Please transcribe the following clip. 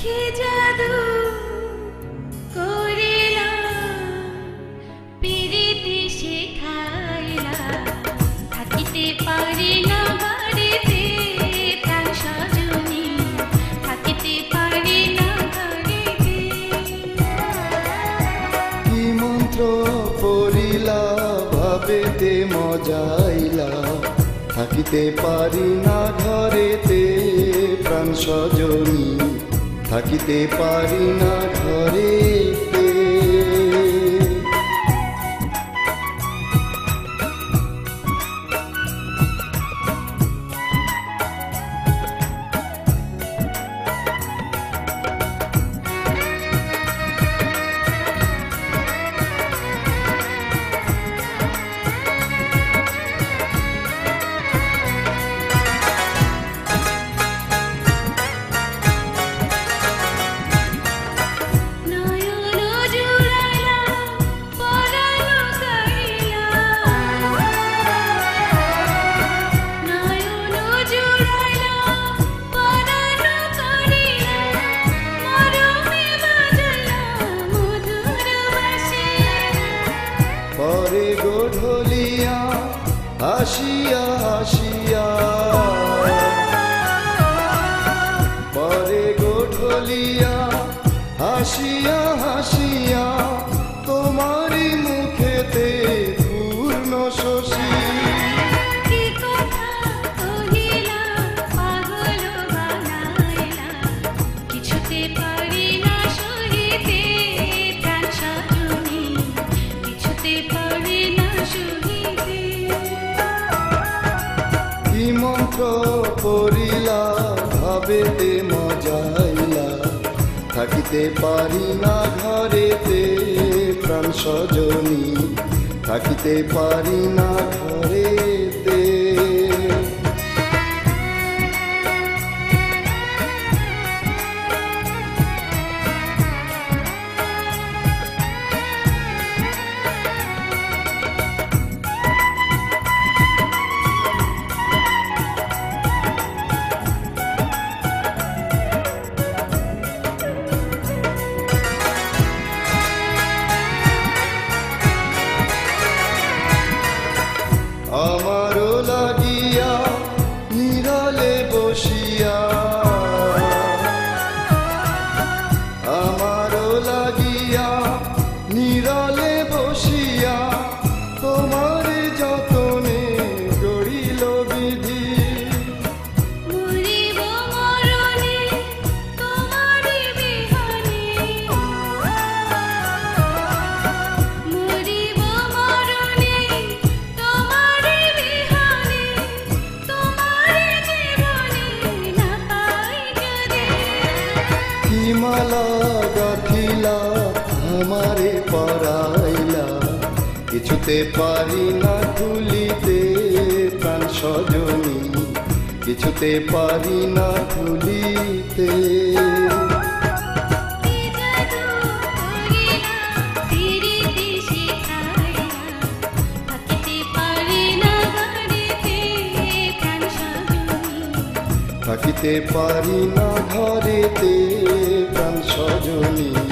কি জাদু করিলা পিরিতি শিখাইলা থাকিতে পারি না বাড়িতে প্রাণ সজনী থাকিতে পারি না ঘরেতে কি মন্ত্র পড়িলা ভাবেতে মজাইলা থাকিতে পারি না ঘরেতে প্রাণ সজনী থাকিতে পারি না ঘরেতে পরে গোঢলিয়া হাসিয়া হাসিয়া পরে গোঢলিয়া হাসিয়া হাসিয়া তোমারি মুখেতে পূর্ণ শশী মন্ত্র পড়িলা ভাবেতে মজাইলা থাকিতে পারি না ঘরেতে প্রাণ সজনী থাকিতে পারি না ঘরেতে আমারও লাগিয়া নিরালে বসিয়া আমারও লাগিয়া নিরালে বসিয়া তোমার যতনে গড়িল বিধি মালা গাঁথিলা আমারে পরাইলা কিছুতে পারি না ভুলিতে প্রাণ সজনী কিছুতে পারি না ভুলিতে থাকিতে পারি না ঘরেতে প্রাণ সজনী